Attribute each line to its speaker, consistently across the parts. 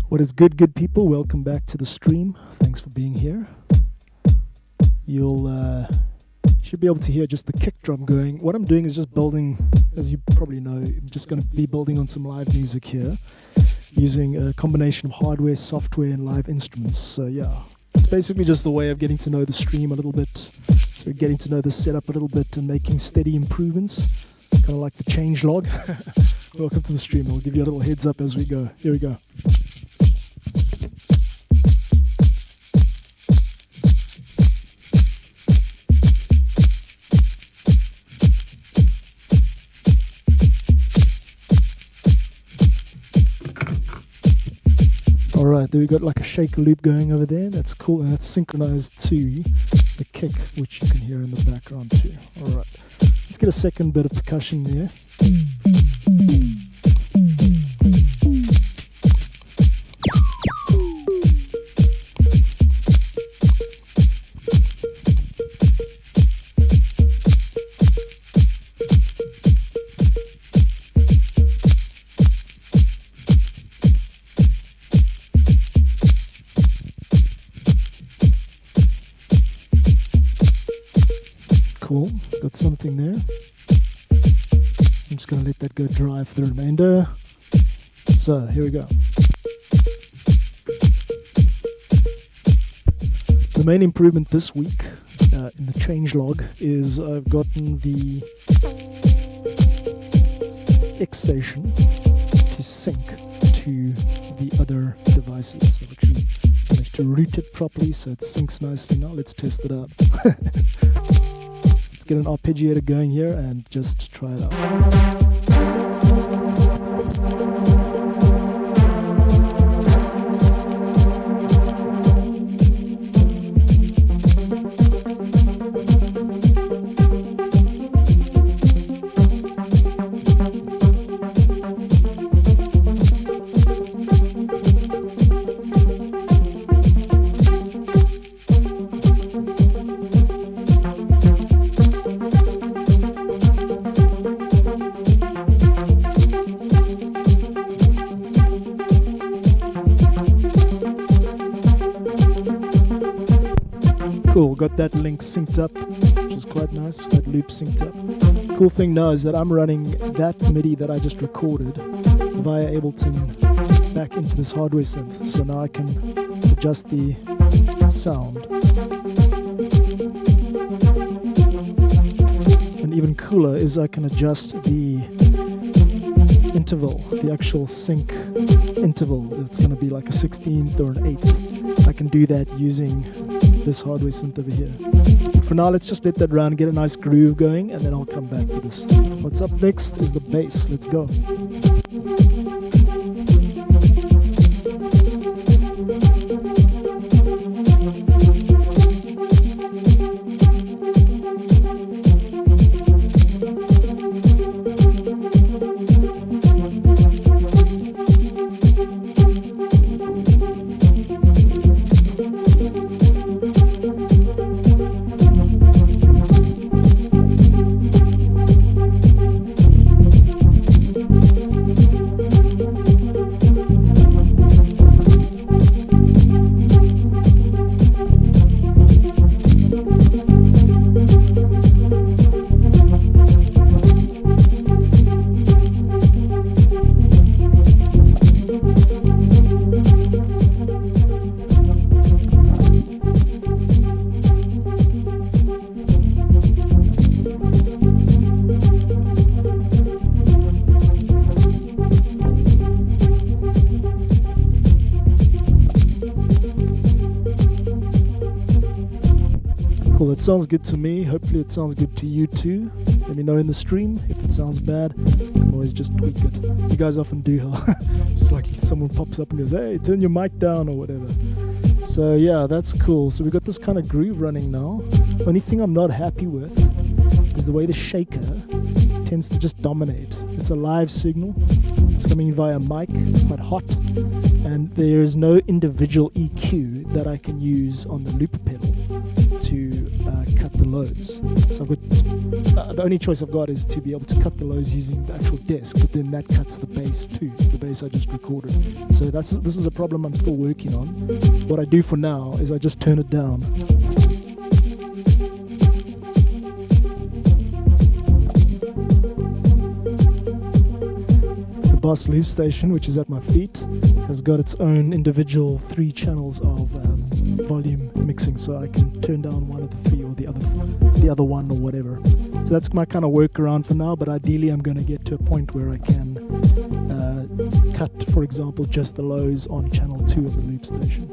Speaker 1: What is good people? Welcome back to the stream. Thanks for being here. You'll should be able to hear just the kick drum going. What I'm doing is just building, as you probably know, I'm just going to be building on some live music here using a combination of hardware, software, and live instruments. So yeah, it's basically just a way of getting to know the stream a little bit, so getting to know the setup a little bit and making steady improvements, kind of like the change log. Welcome to the stream. I'll give you a little heads up as we go. Here we go. Alright, there we got like a shaker loop going over there. That's cool, and that's synchronized to the kick, which you can hear in the background too. Alright, let's get a second bit of percussion there. Cool, got something there. I'm just going to let that go dry for the remainder. So, here we go. The main improvement this week in the changelog is I've gotten the X-Station to sync to the other devices. So I've actually managed to route it properly so it syncs nicely. Now let's test it out. Get an arpeggiator going here and just try it out. Cool, got that link synced up, which is quite nice, that loop synced up. Cool thing now is that I'm running that MIDI that I just recorded via Ableton back into this hardware synth. So now I can adjust the sound. And even cooler is I can adjust the interval, the actual sync interval. It's going to be like a 16th or an 8th. I can do that using this hardware synth over here. But for now, let's just let that run, get a nice groove going, and then I'll come back to this. What's up next is the bass. Let's go. Cool, it sounds good to me. Hopefully it sounds good to you too. Let me know in the stream. If it sounds bad, you can always just tweak it. You guys often do, huh? Just like someone pops up and goes, hey, turn your mic down or whatever. So yeah, that's cool. So we've got this kind of groove running now. Only thing I'm not happy with is the way the shaker tends to just dominate. It's a live signal. It's coming via mic, quite hot. And there is no individual EQ that I can use on the looper pedal to cut cut the lows. So I've got the only choice I've got is to be able to cut the lows using the actual desk, but then that cuts the bass too, the bass I just recorded. So this is a problem I'm still working on. What I do for now is I just turn it down. The Boss Loop Station, which is at my feet, has got its own individual 3 channels of volume mixing, so I can turn down one of the 3 or the other one or whatever. So that's my kind of workaround for now, but ideally I'm going to get to a point where I can cut, for example, just the lows on channel 2 of the loop station.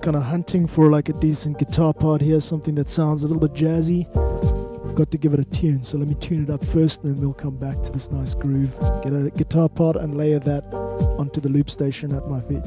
Speaker 1: Kind of hunting for like a decent guitar part here, something that sounds a little bit jazzy. I've got to give it a tune, so let me tune it up first, and then we'll come back to this nice groove. Get a guitar part and layer that onto the loop station at my feet.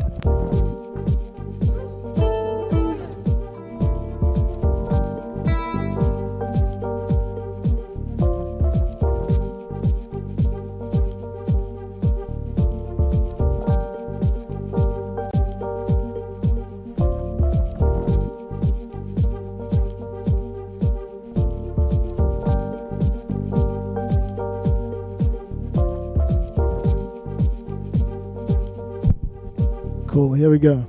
Speaker 1: Cool, here we go.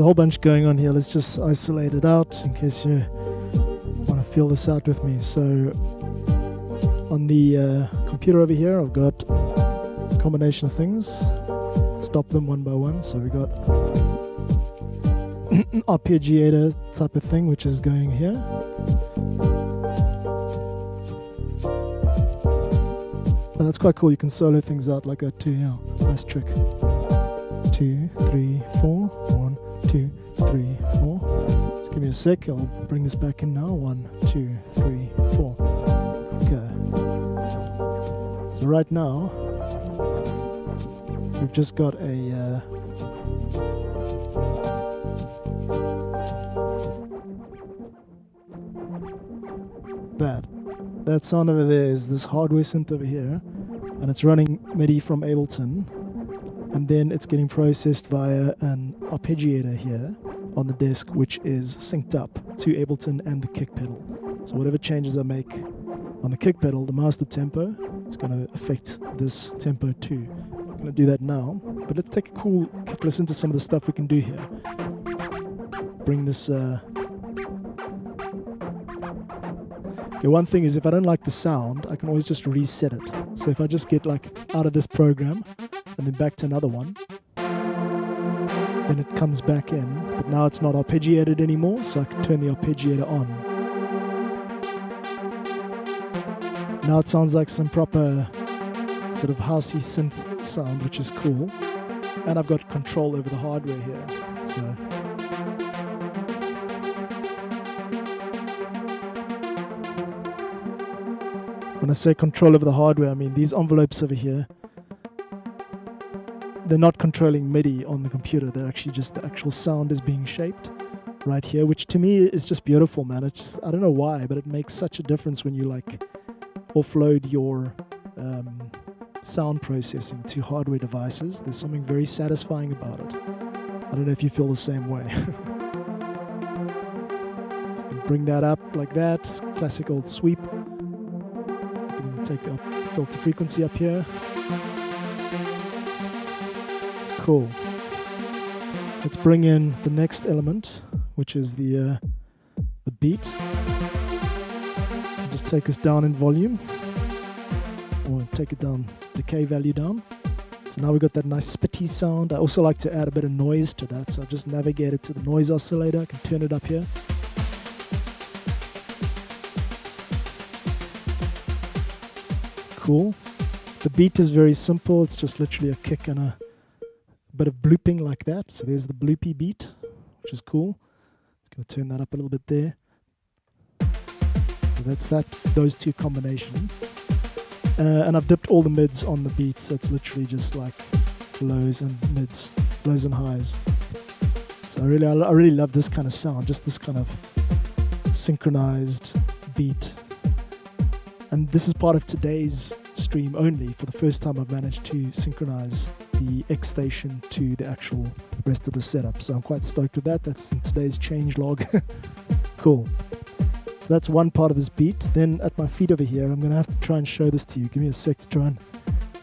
Speaker 1: a whole bunch going on here. Let's just isolate it out in case you want to feel this out with me. So on the computer over here, I've got a combination of things. Stop them one by one. So we got an arpeggiator type of thing, which is going here. And that's quite cool. You can solo things out like that too. Yeah, nice trick. 2, 3, 4. 1, 2, 3, 4. Just give me a sec. I'll bring this back in now. 1, 2, 3, 4. Okay. So right now, we've just got a that sound over there is this hardware synth over here, and it's running MIDI from Ableton, and then it's getting processed via an arpeggiator here on the desk, which is synced up to Ableton and the kick pedal. So whatever changes I make on the kick pedal, the master tempo, it's going to affect this tempo too. I'm going to do that now, but let's take a cool kick listen to some of the stuff we can do here. Bring this okay, one thing is if I don't like the sound, I can always just reset it. So if I just get like out of this program and then back to another one, then it comes back in, but now it's not arpeggiated anymore, so I can turn the arpeggiator on. Now it sounds like some proper sort of housey synth sound, which is cool. And I've got control over the hardware here. So when I say control over the hardware, I mean these envelopes over here, they're not controlling MIDI on the computer. They're actually just the actual sound is being shaped right here, which to me is just beautiful, man. It's just, I don't know why, but it makes such a difference when you like offload your sound processing to hardware devices. There's something very satisfying about it. I don't know if you feel the same way. So you can bring that up like that, classic old sweep. You can take the filter frequency up here. Cool. Let's bring in the next element, which is the beat. Just take us down in volume, or take it down, decay value down. So now we've got that nice spitty sound. I also like to add a bit of noise to that, so I just navigate it to the noise oscillator. I can turn it up here. Cool. The beat is very simple. It's just literally a kick and a bit of blooping like that. So there's the bloopy beat, which is cool. Going to turn that up a little bit there. So that's that, those two combination. And I've dipped all the mids on the beat, so it's literally just like lows and mids, lows and highs. So I really love this kind of sound, just this kind of synchronized beat. And this is part of today's stream only. For the first time I've managed to synchronize the X-Station to the actual rest of the setup. So I'm quite stoked with that. That's in today's change log. Cool. So that's one part of this beat. Then at my feet over here, I'm going to have to try and show this to you. Give me a sec to try and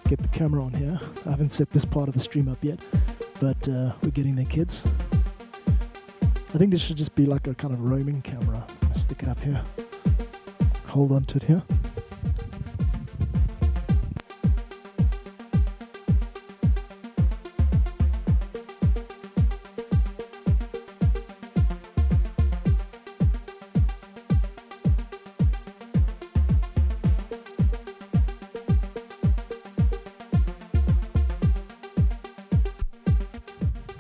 Speaker 1: get the camera on here. I haven't set this part of the stream up yet, but we're getting there, kids. I think this should just be like a kind of roaming camera. I'll stick it up here. Hold on to it here.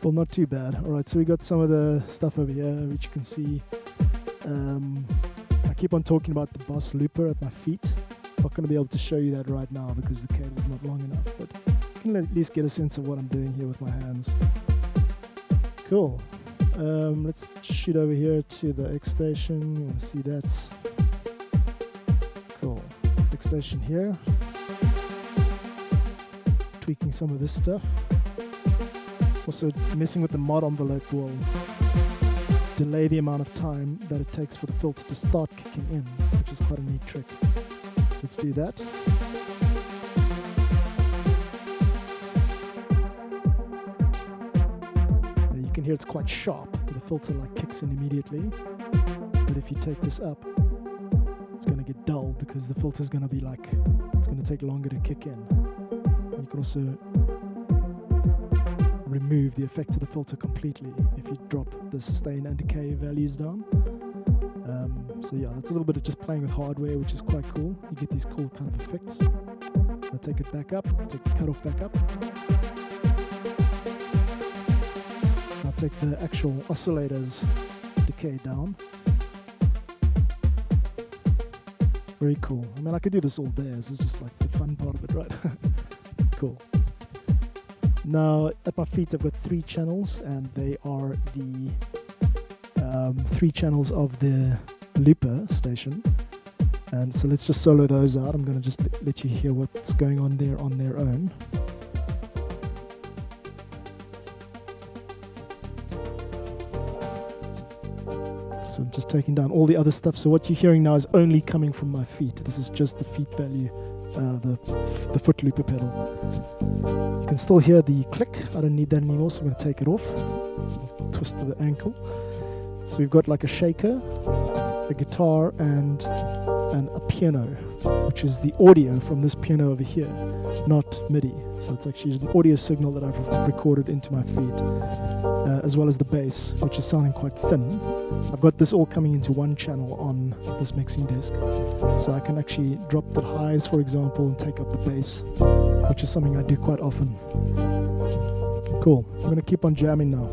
Speaker 1: Well, not too bad. Alright, so we got some of the stuff over here, which you can see. I keep on talking about the Boss Looper at my feet. I'm not going to be able to show you that right now because the cable's not long enough, but you can at least get a sense of what I'm doing here with my hands. Cool. Let's shoot over here to the X-Station. You want to see that? Cool. X-Station here. Tweaking some of this stuff. Also, messing with the mod envelope will delay the amount of time that it takes for the filter to start kicking in, which is quite a neat trick. Let's do that. You can here it's quite sharp. The filter like kicks in immediately. But if you take this up, it's going to get dull because the filter is going to be like, it's going to take longer to kick in. And you can also remove the effect of the filter completely if you drop the sustain and decay values down. So yeah, that's a little bit of just playing with hardware, which is quite cool. You get these cool kind of effects. I'll take it back up, take the cutoff back up. I'll take the actual oscillator's decay down. Very cool. I mean, I could do this all day. This is just like the fun part of it, right? Cool. Now, at my feet, I've got 3 channels, and they are the 3 channels of the looper station. And so let's just solo those out. I'm going to just let you hear what's going on there on their own. So I'm just taking down all the other stuff. So what you're hearing now is only coming from my feet. This is just the feet value, the foot looper pedal. You can still hear the click. I don't need that anymore, so I'm going to take it off. Twist to the ankle. So we've got like a shaker, a guitar, and a piano, which is the audio from this piano over here, not MIDI. So it's actually an audio signal that I've recorded into my feed, as well as the bass, which is sounding quite thin. I've got this all coming into one channel on this mixing desk, so I can actually drop the highs, for example, and take up the bass, which is something I do quite often. Cool. I'm going to keep on jamming now.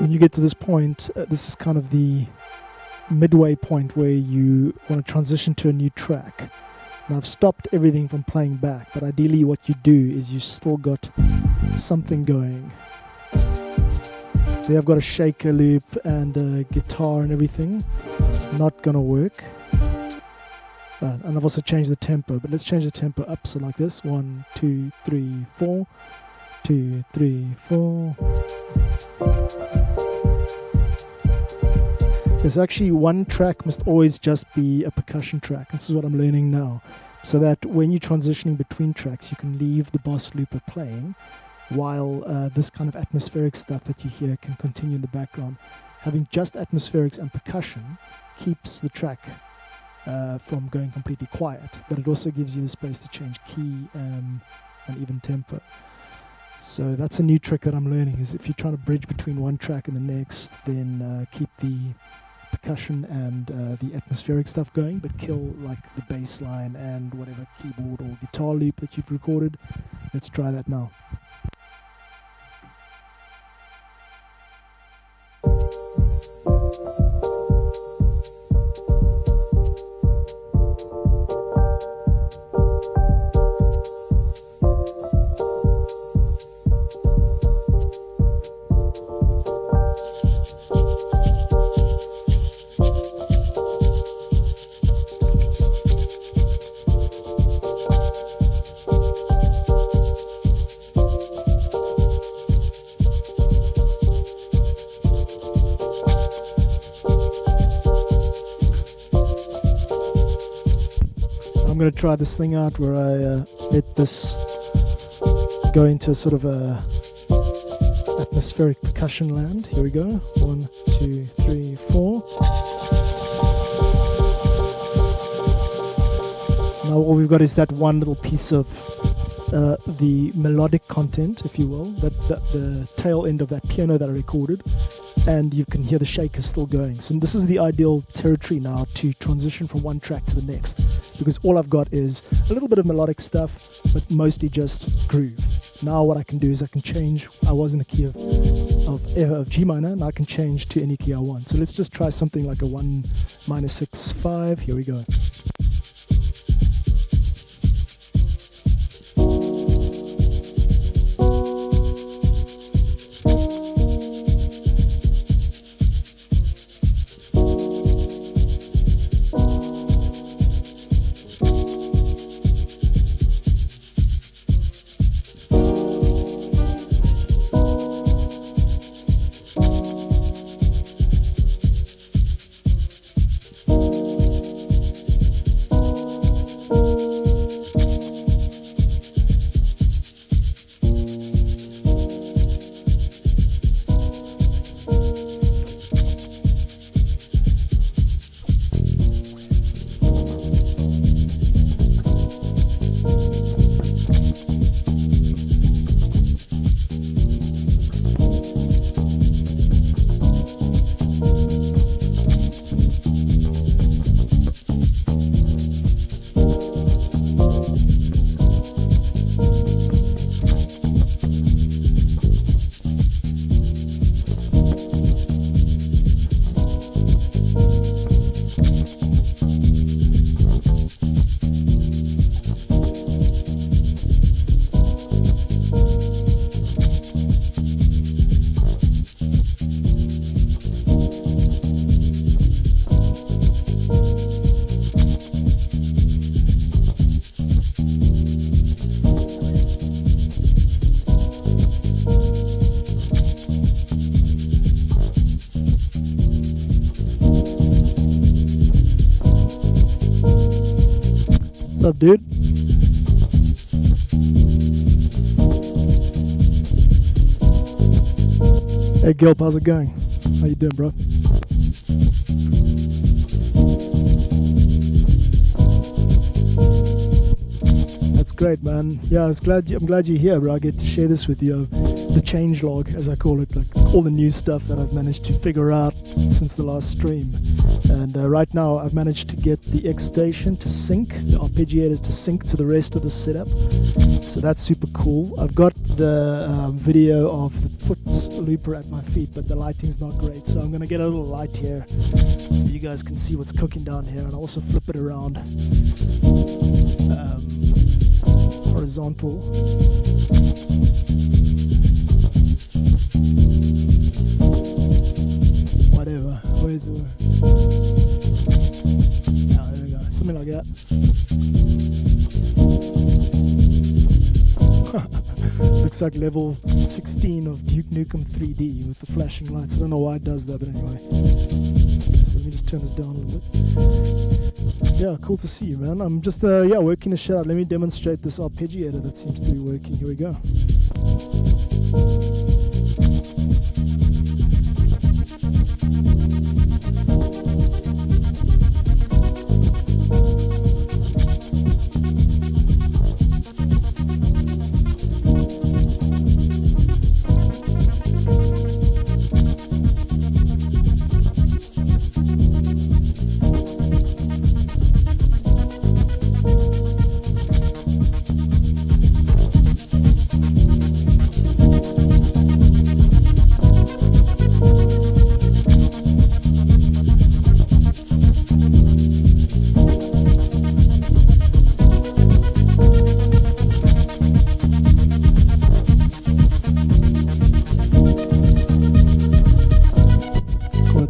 Speaker 1: when you get to this point, this is kind of the midway point where you want to transition to a new track. Now I've stopped everything from playing back, but ideally what you do is you still got something going. There I've got a shaker loop and a guitar and everything. Not gonna work. And I've also changed the tempo, but let's change the tempo up, so like this. 1, 2, 3, 4. 2, 3, 4. There's actually one track must always just be a percussion track. This is what I'm learning now. So that when you're transitioning between tracks, you can leave the bass looper playing while this kind of atmospheric stuff that you hear can continue in the background. Having just atmospherics and percussion keeps the track from going completely quiet, but it also gives you the space to change key and even tempo. So that's a new trick that I'm learning, is if you're trying to bridge between one track and the next, then keep the percussion and the atmospheric stuff going, but kill like the bass line and whatever keyboard or guitar loop that you've recorded. Let's try that now. I'm going to try this thing out where I let this go into sort of a atmospheric percussion land. Here we go. 1, 2, 3, 4. Now all we've got is that one little piece of the melodic content, if you will, the tail end of that piano that I recorded, and you can hear the shaker still going. So this is the ideal territory now to transition from one track to the next, because all I've got is a little bit of melodic stuff, but mostly just groove. Now what I can do is I can change. I was in the key of G minor, and I can change to any key I want. So let's just try something like a 1 minor 6 5. Here we go. What's up, dude? Hey Gilp, how's it going? How you doing, bro? That's great, man. Yeah, I'm glad you're here, bro. I get to share this with you. The change log, as I call it, like all the new stuff that I've managed to figure out since the last stream. And right now I've managed to get the X-Station to sync, the arpeggiator to sync to the rest of the setup. So that's super cool. I've got the video of the foot looper at my feet, but the lighting's not great, so I'm gonna get a little light here so you guys can see what's cooking down here, and I'll also flip it around horizontal. Whatever. Where's the... Oh, there we go. Something like that. Looks like level 16 of Duke Nukem 3D with the flashing lights. I don't know why it does that, but anyway. So let me just turn this down a little bit. Yeah, cool to see you, man. I'm just working the shit out. Let me demonstrate this arpeggiator that seems to be working. Here we go.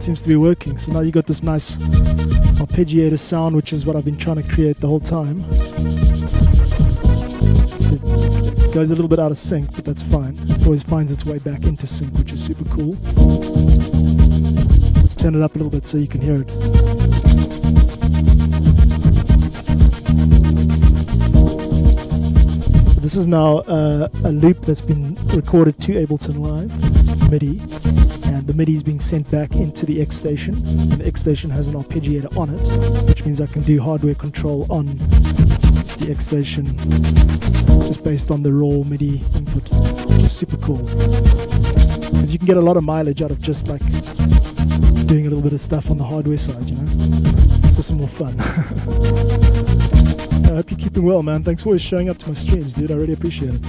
Speaker 1: Seems to be working. So now you got this nice arpeggiator sound, which is what I've been trying to create the whole time. It goes a little bit out of sync, but that's fine. It always finds its way back into sync, which is super cool. Let's turn it up a little bit so you can hear it. So this is now a loop that's been recorded to Ableton Live, MIDI. And the MIDI is being sent back into the X-Station, and the X-Station has an arpeggiator on it, which means I can do hardware control on the X-Station just based on the raw MIDI input, which is super cool. Because you can get a lot of mileage out of just like doing a little bit of stuff on the hardware side, you know? It's for some more fun. I hope you're keeping well, man. Thanks for always showing up to my streams, dude. I really appreciate it.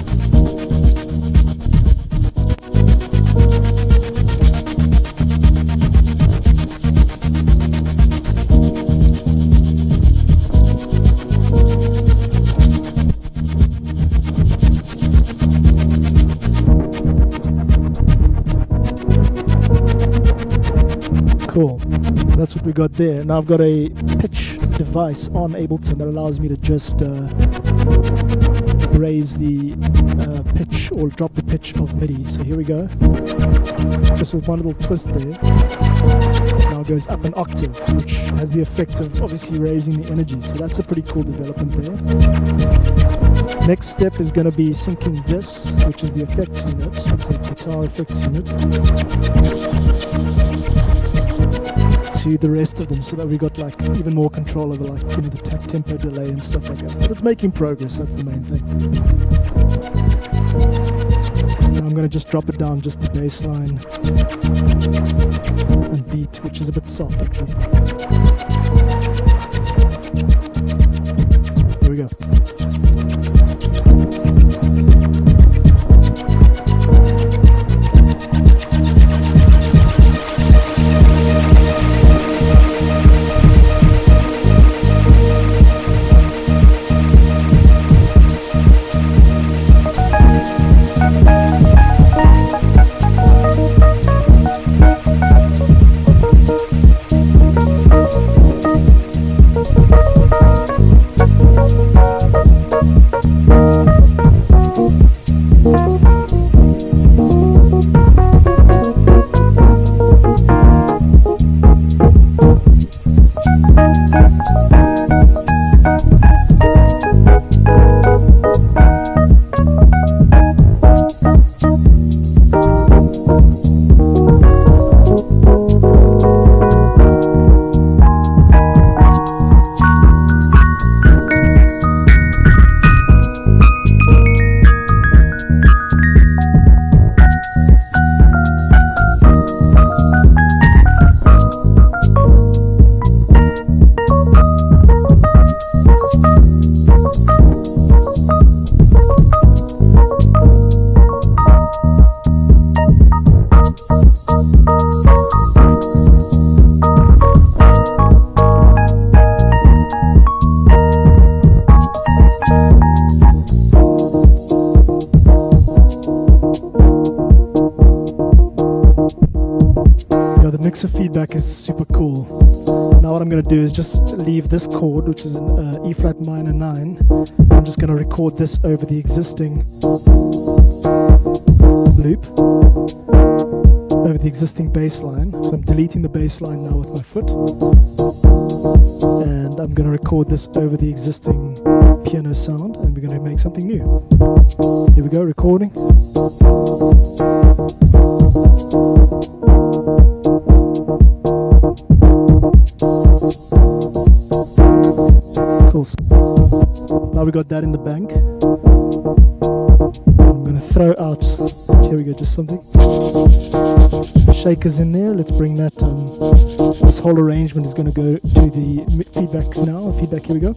Speaker 1: Cool. So that's what we got there. Now I've got a pitch device on Ableton that allows me to just raise the pitch or drop the pitch of MIDI. So here we go. Just with one little twist there. Now it goes up an octave, which has the effect of obviously raising the energy. So that's a pretty cool development there. Next step is going to be syncing this, which is the effects unit. It's a guitar effects unit, to the rest of them, so that we got like even more control over like, you know, the tempo delay and stuff like that. But it's making progress, that's the main thing. Now I'm going to just drop it down just to bassline and beat, which is a bit soft actually. Here we go. mixer feedback is super cool. Now what I'm going to do is just leave this chord, which is an E flat minor 9. I'm just going to record this over the existing loop, over the existing bass line. So I'm deleting the bass line now with my foot, and I'm going to record this over the existing piano sound, and we're going to make something new. Here we go, recording. Cool. Now we got that in the bank. I'm going to throw out, here we go, just something. Shakers in there. Let's bring that, this whole arrangement is going to go to the feedback now. Feedback, here we go.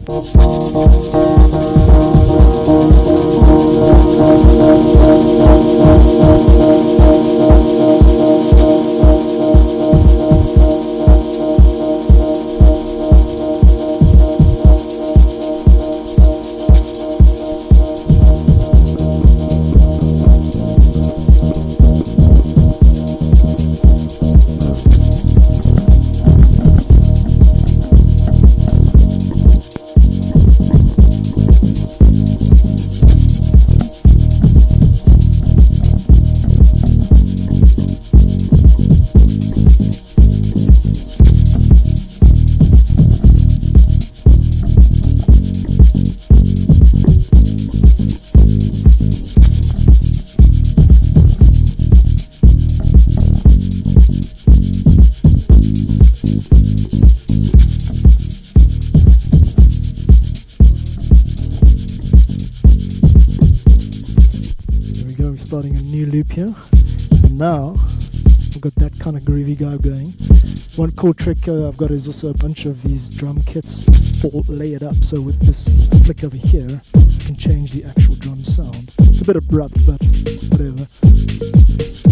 Speaker 1: Starting a new loop here, and now I've got that kind of groovy guy going. One cool trick I've got is also a bunch of these drum kits all layered up, so with this flick over here I can change the actual drum sound. It's a bit abrupt, but whatever.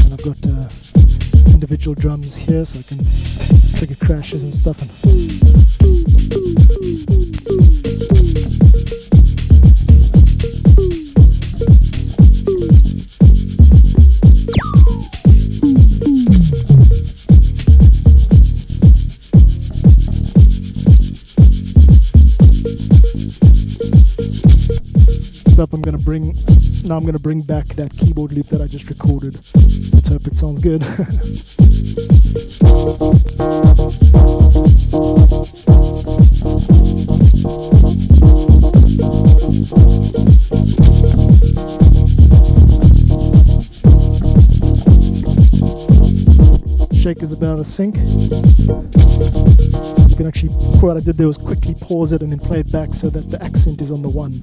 Speaker 1: And I've got individual drums here, so I can trigger crashes and stuff. Now I'm going to bring back that keyboard loop that I just recorded. Let's hope it sounds good. Shake is about a sync. You can actually, what I did there was quickly pause it and then play it back so that the accent is on the 1.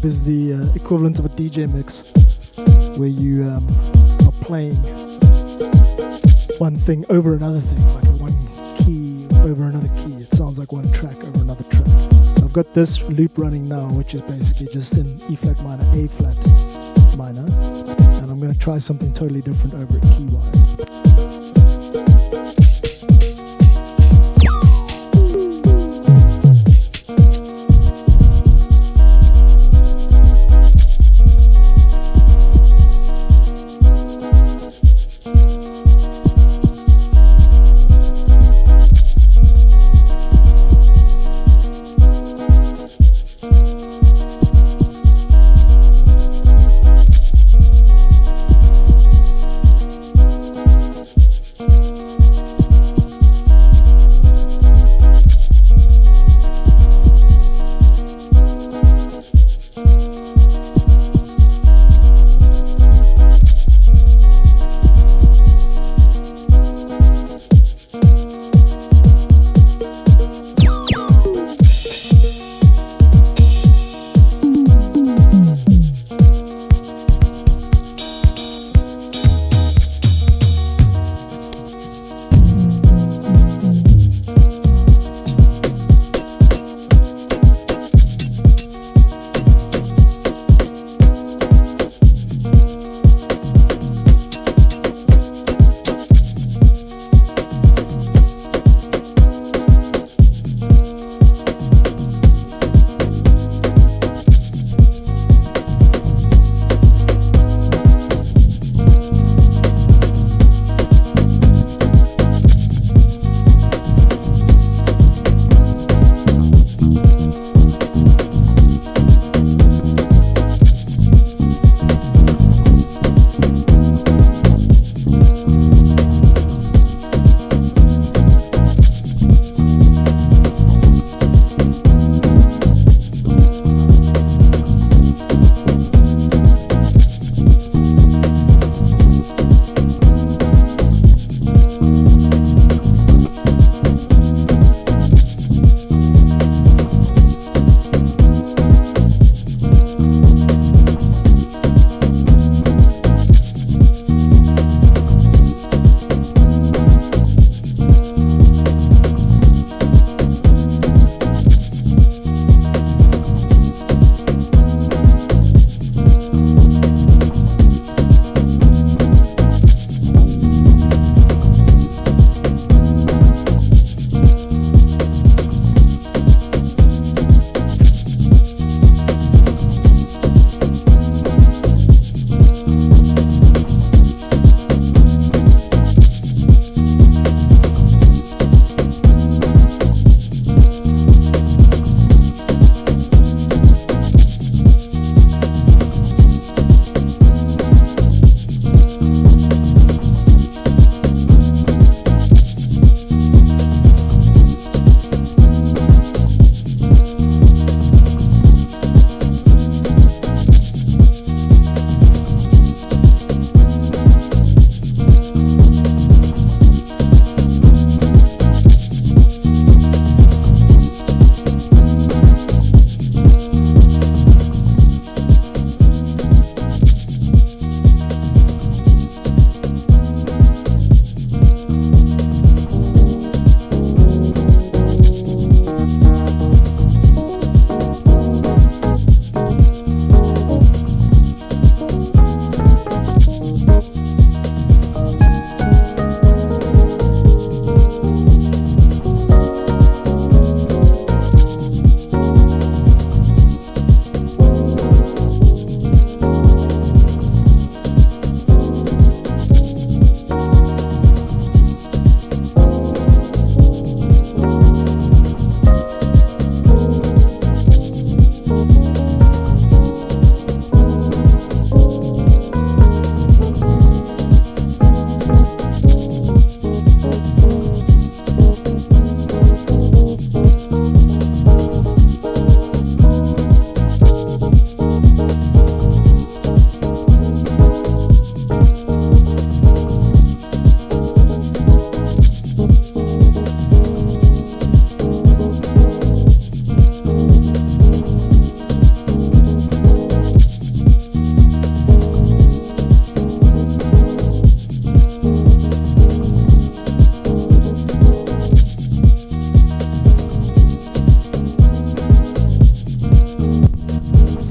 Speaker 1: loop is the equivalent of a DJ mix, where you are playing one thing over another thing, like one key over another key. It sounds like one track over another track. So I've got this loop running now, which is basically just in E flat minor, A flat minor, and I'm going to try something totally different over at keywise.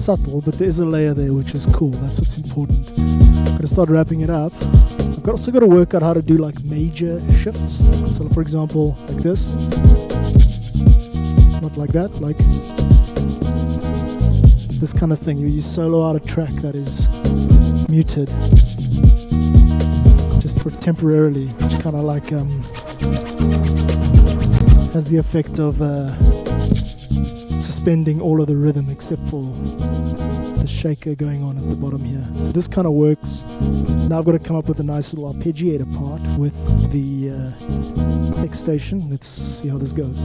Speaker 1: subtle, but there is a layer there which is cool. That's what's important. I'm going to start wrapping it up. I've also got to work out how to do like major shifts. So for example, like this. Not like that, like this kind of thing. You solo out a track that is muted just for temporarily, which kind of like has the effect of suspending all of the rhythm except for the shaker going on at the bottom here. So this kind of works. Now I've got to come up with a nice little arpeggiator part with the X-Station. Let's see how this goes.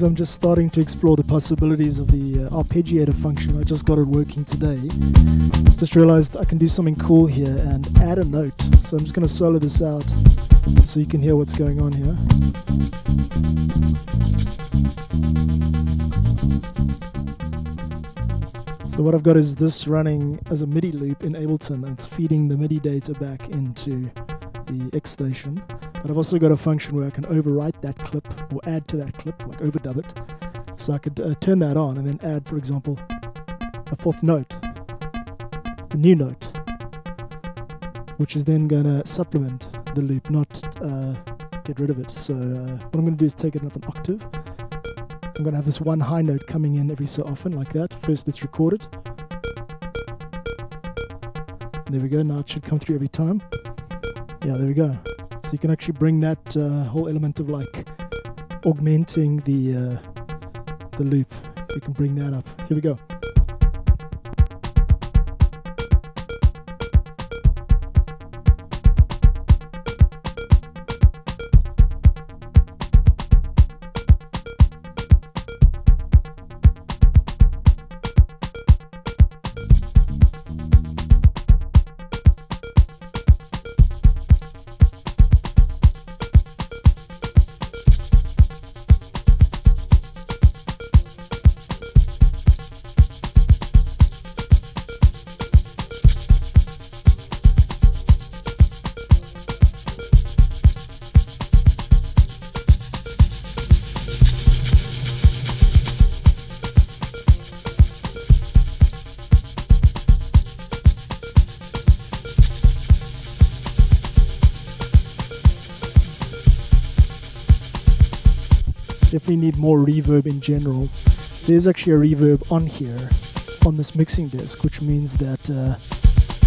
Speaker 1: I'm just starting to explore the possibilities of the arpeggiator function. I just got it working today. Just realized I can do something cool here and add a note. So I'm just going to solo this out so you can hear what's going on here. So what I've got is this running as a MIDI loop in Ableton, and it's feeding the MIDI data back into the X-Station. But I've also got a function where I can overwrite that clip or add to that clip, like overdub it. So I could turn that on and then add, for example, a fourth note, a new note, which is then going to supplement the loop, not get rid of it. So what I'm going to do is take it up an octave. I'm going to have this one high note coming in every so often, like that. First, let's record it. There we go. Now it should come through every time. Yeah, there we go. So you can actually bring that whole element of like augmenting the loop. You can bring that up. Here we go. Definitely need more reverb in general. There's actually a reverb on here on this mixing desk, which means that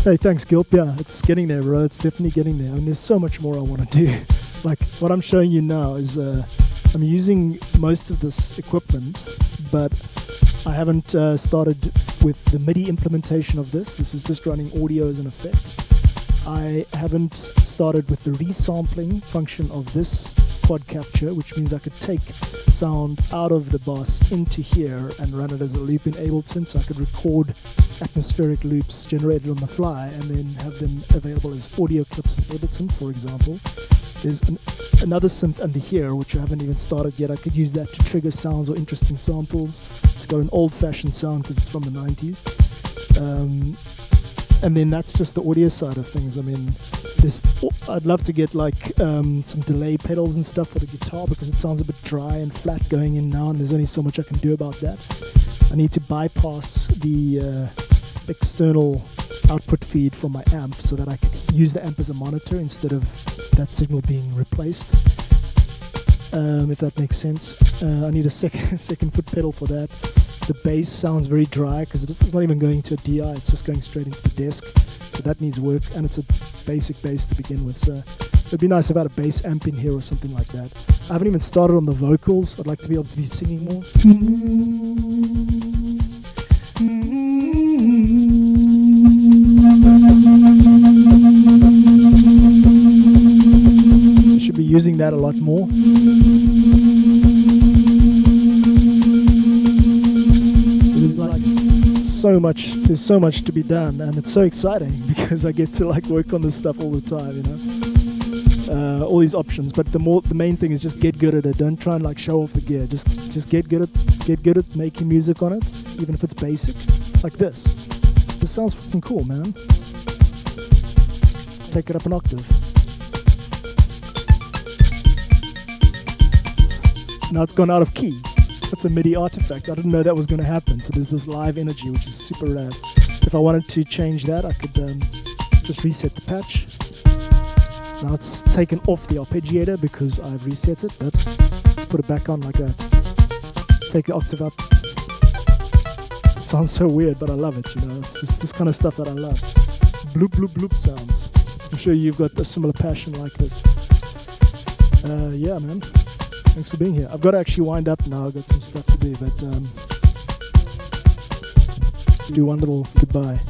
Speaker 1: hey, thanks Gilp. Yeah, it's getting there, bro. It's definitely getting there. I mean, there's so much more I want to do. Like what I'm showing you now is I'm using most of this equipment, but I haven't started with the MIDI implementation of this. This is just running audio as an effect. I haven't started with the resampling function of this quad capture, which means I could take sound out of the bass into here and run it as a loop in Ableton, so I could record atmospheric loops generated on the fly and then have them available as audio clips in Ableton, for example. There's another synth under here, which I haven't even started yet. I could use that to trigger sounds or interesting samples. It's got an old-fashioned sound because it's from the 90s. And then that's just the audio side of things. I mean, I'd love to get like some delay pedals and stuff for the guitar because it sounds a bit dry and flat going in now, and there's only so much I can do about that. I need to bypass the external output feed from my amp so that I can use the amp as a monitor instead of that signal being replaced. If that makes sense. I need a second foot pedal for that. The bass sounds very dry because it's not even going to a DI, it's just going straight into the desk. So that needs work, and it's a basic bass to begin with. So it'd be nice if I had a bass amp in here or something like that. I haven't even started on the vocals. I'd like to be able to be singing more. I should be using that a lot more. There's so much to be done, and it's so exciting because I get to like work on this stuff all the time, you know. All these options, but the main thing is just get good at it. Don't try and like show off the gear. Just get good at making music on it, even if it's basic, like this. This sounds fucking cool, man. Take it up an octave. Now it's gone out of key. That's a MIDI artifact. I didn't know that was going to happen. So there's this live energy, which is super rad. If I wanted to change that, I could just reset the patch. Now it's taken off the arpeggiator because I've reset it, but put it back on like that. Take the octave up. It sounds so weird, but I love it, you know. It's just this kind of stuff that I love. Bloop, bloop, bloop sounds. I'm sure you've got a similar passion like this. Yeah, man. Thanks for being here. I've got to actually wind up now. I've got some stuff to do, but do one little goodbye.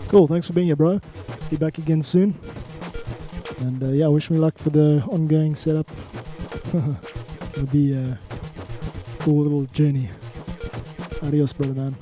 Speaker 1: Cool, thanks for being here, bro. Be back again soon. And yeah, wish me luck for the ongoing setup. It'll be a cool little journey. Adios, brother, man.